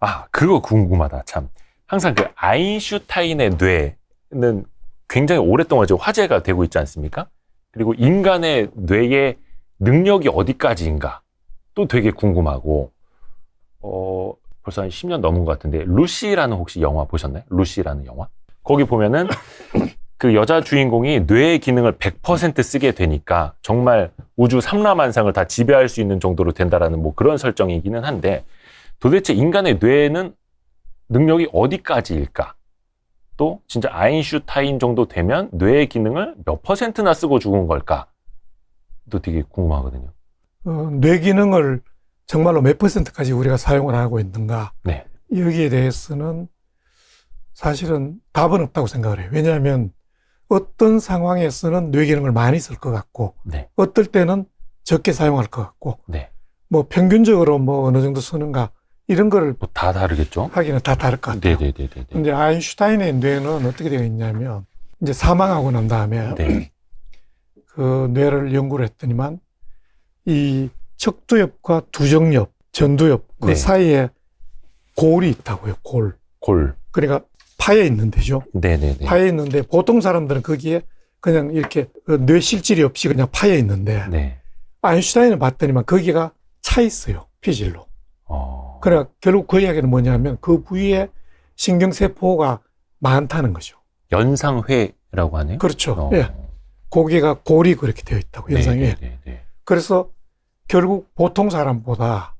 아, 그거 궁금하다, 참. 항상 그 아인슈타인의 뇌는 굉장히 오랫동안 지금 화제가 되고 있지 않습니까? 그리고 인간의 뇌의 능력이 어디까지인가 또 되게 궁금하고, 벌써 한 10년 넘은 것 같은데, 루시라는 혹시 영화 보셨나요? 루시라는 영화? 거기 보면은 그 여자 주인공이 뇌의 기능을 100% 쓰게 되니까 정말 우주 삼라만상을 다 지배할 수 있는 정도로 된다라는 뭐 그런 설정이기는 한데, 도대체 인간의 뇌는 능력이 어디까지일까? 또 진짜 아인슈타인 정도 되면 뇌의 기능을 몇 %나 쓰고 죽은 걸까? 또 되게 궁금하거든요. 뇌 기능을 정말로 몇 %까지 우리가 사용을 하고 있는가? 네. 여기에 대해서는 사실은 답은 없다고 생각을 해요. 왜냐하면 어떤 상황에서는 뇌 기능을 많이 쓸 것 같고, 네. 어떨 때는 적게 사용할 것 같고, 네. 뭐 평균적으로 뭐 어느 정도 쓰는가 이런 거를 뭐 다 다르겠죠? 하기는 다 다를 것 같아요. 네네네네. 근데 아인슈타인의 뇌는 어떻게 되어 있냐면, 이제 사망하고 난 다음에 네. 그 뇌를 연구를 했더니만 이 척두엽과 두정엽, 전두엽 그 네. 사이에 골이 있다고요. 골. 그러니까 파여 있는 데죠. 네네네. 파여 있는데 보통 사람들은 거기에 그냥 이렇게 뇌 실질이 없이 그냥 파여 있는데, 네. 아인슈타인을 봤더니만 거기가 차 있어요. 피질로. 그러니까 결국 그 이야기는 뭐냐면 그 부위에 신경세포가 많다는 거죠. 연상회라고 하네요. 그렇죠. 예. 거기가 골이 그렇게 되어 있다고, 연상에. 네네네. 그래서 결국 보통 사람보다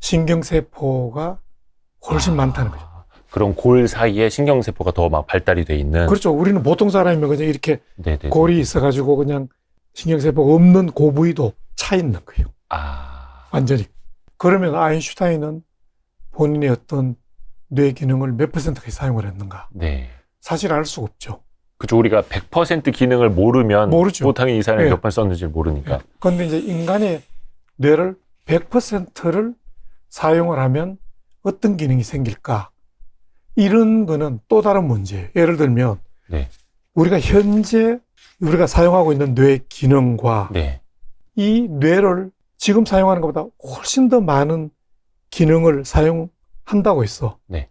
신경세포가 훨씬 많다는 거죠. 그럼 골 사이에 신경세포가 더 막 발달이 돼 있는. 그렇죠. 우리는 보통 사람이면 그냥 이렇게 네네네. 골이 있어가지고 그냥 신경세포가 없는 그 부위도 차 있는 거예요. 완전히. 그러면 아인슈타인은 본인의 어떤 뇌 기능을 몇 %까지 사용을 했는가? 네. 사실 알 수가 없죠. 그죠. 우리가 100% 기능을 모르면. 모르죠. 뭐 당연히 이 사람이 네. 몇 번 썼는지 모르니까. 네. 그런데 이제 인간의 뇌를 100%를 사용을 하면 어떤 기능이 생길까? 이런 거는 또 다른 문제예요. 예를 들면, 네. 우리가 현재 우리가 사용하고 있는 뇌 기능과 네. 이 뇌를 지금 사용하는 것보다 훨씬 더 많은 기능을 사용한다고 했어. 네.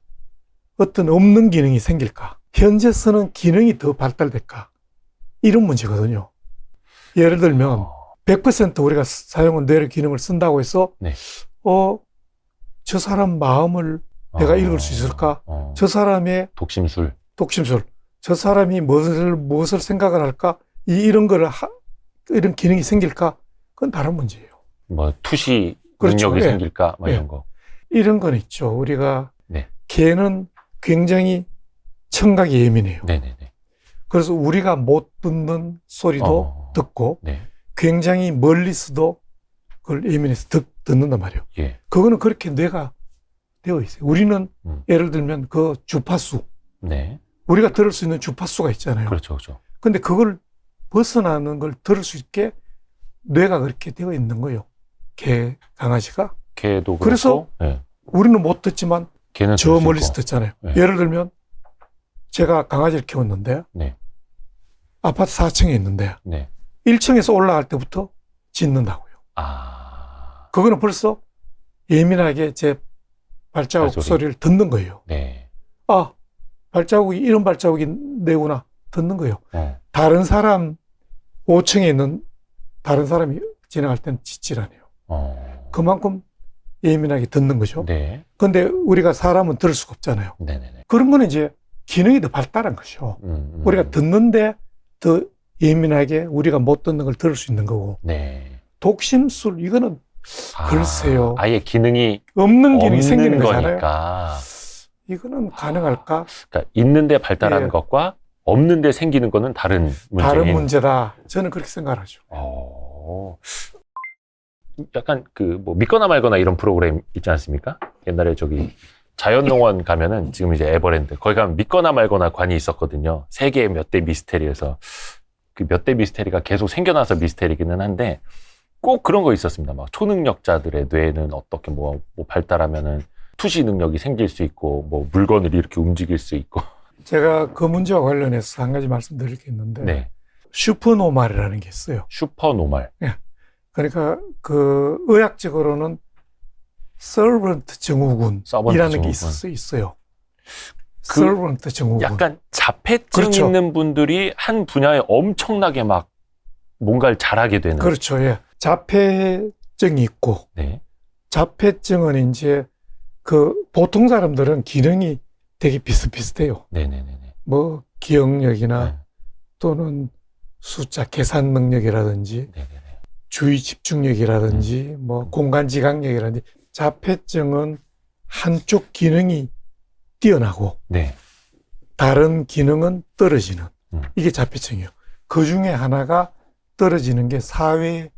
어떤 없는 기능이 생길까? 현재 쓰는 기능이 더 발달될까? 이런 문제거든요. 예를 들면 100% 우리가 사용한 뇌의 기능을 쓴다고 해서 네. 저 사람 마음을 내가 읽을 수 있을까? 저 사람의 독심술. 저 사람이 무엇을 생각을 할까? 이런 기능이 생길까? 그건 다른 문제예요. 뭐 투시 그렇죠. 능력이 예. 생길까? 뭐 예. 이런 거. 이런 건 있죠. 우리가 네. 개는 굉장히 청각이 예민해요. 네네네. 그래서 우리가 못 듣는 소리도 듣고 네. 굉장히 멀리서도 그걸 예민해서 듣는단 말이에요. 예. 그거는 그렇게 뇌가 되어 있어요. 우리는 예를 들면 그 주파수, 네. 우리가 들을 수 있는 주파수가 있잖아요. 그렇죠, 그렇죠. 근데 그걸 벗어나는 걸 들을 수 있게 뇌가 그렇게 되어 있는 거예요. 개, 강아지가. 개도 그렇고. 그래서 네. 우리는 못 듣지만 개는 저 멀리서 듣잖아요. 네. 예를 들면 제가 강아지를 키웠는데 네. 아파트 4층에 있는데 네. 1층에서 올라갈 때부터 짖는다고요. 그거는 벌써 예민하게 제 발자국 소리를 듣는 거예요. 네. 발자국이 이런 발자국이 내구나 듣는 거예요. 다른 사람 5층에 있는 다른 사람이 지나갈 때는 짖질하네요. 그만큼 예민하게 듣는 거죠. 네. 근데 우리가 사람은 들을 수가 없잖아요. 네네네. 그런 거는 이제 기능이 더 발달한 거죠. 우리가 듣는데 더 예민하게 우리가 못 듣는 걸 들을 수 있는 거고. 네. 독심술 이거는 글쎄요. 아예 기능이 없는 기능이 생기는 거니까. 거잖아요. 이거는 가능할까? 그러니까 있는데 발달하는 예. 것과 없는데 생기는 거는 다른 문제. 다른 문제다. 저는 그렇게 생각하죠. 약간 뭐 믿거나 말거나 이런 프로그램 있지 않습니까? 옛날에 저기 자연농원 가면은 지금 이제 에버랜드 거기 가면 믿거나 말거나 관이 있었거든요. 세계 몇 대 미스테리에서 그 몇 대 미스테리가 계속 생겨나서 미스테리기는 한데 꼭 그런 거 있었습니다. 막 초능력자들의 뇌는 어떻게 뭐 발달하면은 투시 능력이 생길 수 있고 뭐 물건을 이렇게 움직일 수 있고. 제가 그 문제와 관련해서 한 가지 말씀드릴 게 있는데 네. 서번트 증후군이라는 서번트 게 증후군. 있어요. 그 서번트 증후군. 약간 자폐증 그렇죠. 있는 분들이 한 분야에 엄청나게 막 뭔가를 잘하게 되는. 그렇죠. 예. 자폐증이 있고, 네. 자폐증은 이제 그 보통 사람들은 기능이 되게 비슷비슷해요. 네네네네. 뭐 기억력이나 네. 또는 숫자 계산 능력이라든지 네네네. 주의 집중력이라든지 뭐 공간 지각력이라든지 자폐증은 한쪽 기능이 뛰어나고 네. 다른 기능은 떨어지는 이게 음. 자폐증이에요. 그 중에 하나가 떨어지는 게 사회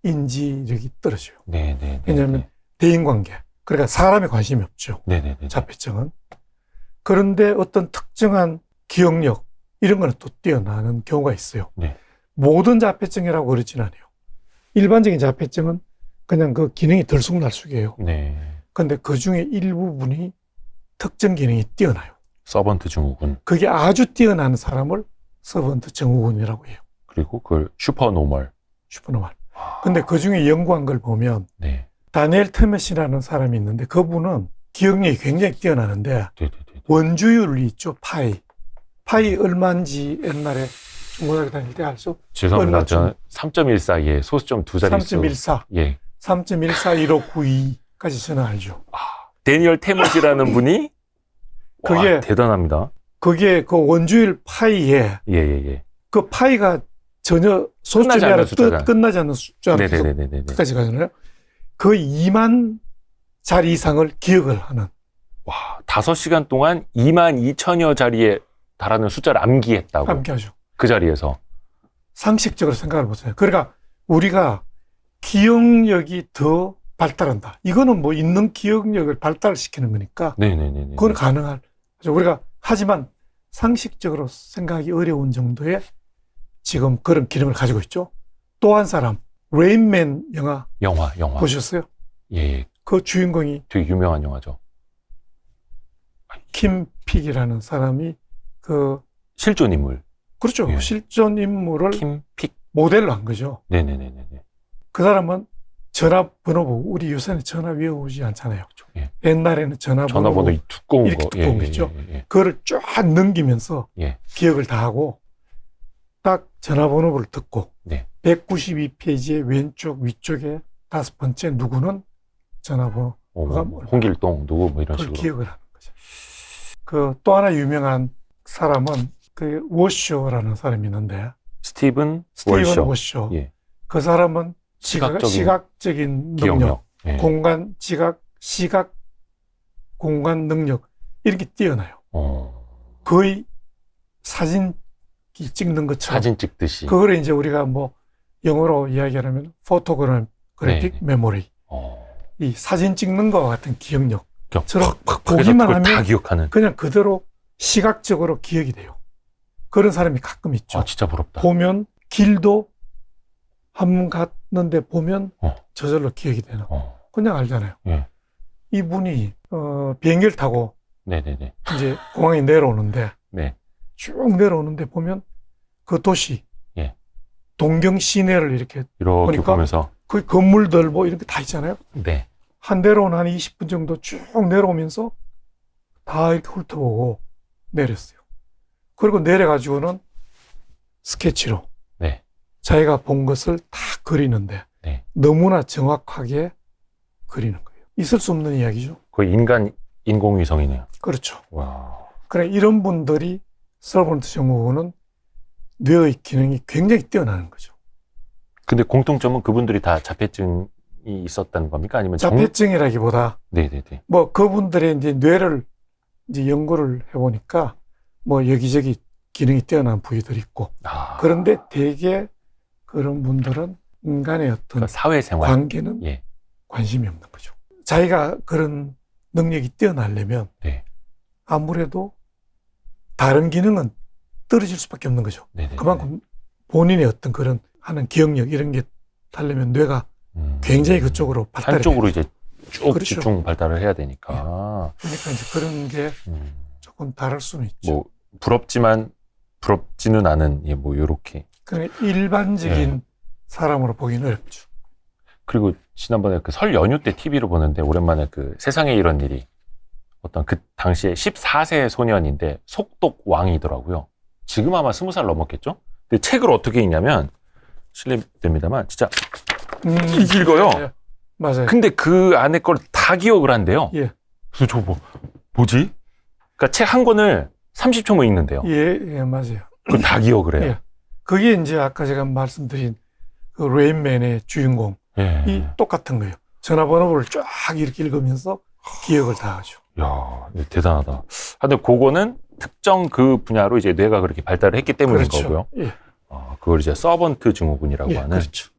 인지력이 떨어져요. 네네네. 왜냐하면 대인관계, 그러니까 사람에 관심이 없죠. 네네네. 자폐증은. 그런데 어떤 특정한 기억력 이런 거는 또 뛰어나는 경우가 있어요. 네. 모든 자폐증이라고 그러진 않아요. 일반적인 자폐증은 그냥 그 기능이 들쑥날쑥해요. 네. 근데 그 중에 일부분이 특정 기능이 뛰어나요. 서번트 증후군. 그게 아주 뛰어난 사람을 서번트 증후군이라고 해요. 그리고 그걸 슈퍼노멀. 슈퍼노멀. 근데 그 중에 연구한 걸 보면 네. 다니엘 터맷이라는 사람이 있는데 그분은 기억력이 굉장히 뛰어나는데 네네네. 원주율이 있죠. 파이 얼마인지 옛날에 중고등학교 다닐 때 알죠? 죄송합니다. 얼마쯤? 저는 3.14에 소수점 두 자릿수. 3.14, 예. 3.141592까지 저는 알죠. 데니얼 테머지라는 분이 그게- 와, 대단합니다. 그게 그 원주율 파이에 예예예. 그 파이가 전혀 소수점이 끝나지 않는 아니라 숫자잖아요. 끝나지 않는 숫자로 계속 네네네네네. 끝까지 가잖아요. 그 2만 자리 이상을 기억을 하는. 와, 5시간 동안 22,000여 자리에 달하는 숫자를 암기했다고. 함께하죠. 그 자리에서. 상식적으로 생각을 보세요. 그러니까 우리가 기억력이 더 발달한다. 이거는 뭐 있는 기억력을 발달시키는 거니까 네네네네. 그건 가능할. 우리가 하지만 상식적으로 생각하기 어려운 정도의 지금 그런 기능을 가지고 있죠. 또 한 사람, 레인맨 영화 영화. 보셨어요? 예, 그 주인공이 되게 유명한 영화죠. 킴 픽이라는 사람이 그 실존 인물. 그렇죠. 예. 실존 인물을 킴 픽. 모델로 한 거죠. 네네네네. 그 사람은 전화번호 보고 우리 요새는 전화 외우지 않잖아요. 예. 옛날에는 전화번호 이 두꺼운 이렇게 거. 두꺼운 거 있죠? 예. 그거를 쫙 넘기면서 예. 기억을 다 하고 딱 전화번호를 듣고 네. 192페이지의 왼쪽 위쪽에 5번째 누구는 전화번호 그가 뭘 홍길동 누구 뭐 이런 그걸 식으로. 기억을 하는 거죠. 그 또 하나 유명한 사람은 그 워쇼라는 사람이 있는데 스티븐 스티븐 월쇼. 워쇼. 예. 그 사람은 시각적인 시각적인 능력, 기억력. 예. 공간 시각 공간 능력 이렇게 뛰어나요. 거의 사진 찍는 것처럼. 사진 찍듯이. 그거를 이제 우리가 뭐 영어로 이야기하면 포토그래픽 네. 메모리. 이 사진 찍는 거와 같은 기억력처럼 보기만 하면 다 기억하는. 그냥 그대로 시각적으로 기억이 돼요. 그런 사람이 가끔 있죠. 아, 진짜 부럽다. 보면 길도 한 번 갔는데 보면 저절로 기억이 되는. 그냥 알잖아요. 예. 이분이 비행기를 타고 네네네. 이제 공항에 내려오는데 네. 쭉 내려오는데 보면 그 도시 예. 동경 시내를 이렇게 이렇게 보니까 보면서. 그 건물들 뭐 이런 게 다 있잖아요. 네. 한 내려오는 한 20분 정도 쭉 내려오면서 다 이렇게 훑어보고 내렸어요. 그리고 내려가지고는 스케치로 네. 자기가 본 것을 다 그리는데 네. 너무나 정확하게 그리는 거예요. 있을 수 없는 이야기죠. 거의 인공위성이네요. 그렇죠. 와. 그래 이런 분들이 서번트 증후군은 뇌의 기능이 굉장히 뛰어나는 거죠. 근데 공통점은 그분들이 다 자폐증이 있었다는 겁니까? 아니면 자폐증이라기보다 네네네. 뭐 그분들의 이제 뇌를 이제 연구를 해보니까 뭐 여기저기 기능이 뛰어난 부위들이 있고 그런데 대개 그런 분들은 인간의 어떤 그러니까 사회생활 관계는 예. 관심이 없는 거죠. 자기가 그런 능력이 뛰어나려면 네. 아무래도 다른 기능은 떨어질 수밖에 없는 거죠. 네네네. 그만큼 본인의 어떤 그런 하는 기억력 이런 게 달려면 뇌가 굉장히 그쪽으로 발달해. 한쪽으로 이제 쭉 그렇죠. 집중 발달을 해야 되니까. 그러니까 이제 그런 게 조금 다를 수는 있죠. 뭐 부럽지만 부럽지는 않은 예, 뭐 요렇게. 그러니까 일반적인 사람으로 보기는 어렵죠. 그리고 지난번에 그 설 연휴 때 TV로 보는데 오랜만에 그 세상에 이런 일이 어떤 그 당시에 14세 소년인데 속독 왕이더라고요. 지금 아마 20살 넘었겠죠? 근데 책을 어떻게 읽냐면 실례됩니다만 진짜 읽어요. 예. 맞아요. 근데 그 안에 걸 다 기억을 한대요. 예. 그래서 저 뭐지? 그러니까 책 한 권을 30초면 읽는데요. 예, 예, 맞아요. 그걸 다 기억을 해요. 예. 그게 이제 아까 제가 말씀드린 그 레인맨의 주인공이 예. 똑같은 거예요. 전화번호를 쫙 이렇게 읽으면서 기억을 다 하죠. 야, 대단하다. 근데 그거는 특정 그 분야로 이제 뇌가 그렇게 발달을 했기 때문인 그렇죠. 거고요. 예. 그걸 이제 서번트 증후군이라고 예, 하는. 그렇죠.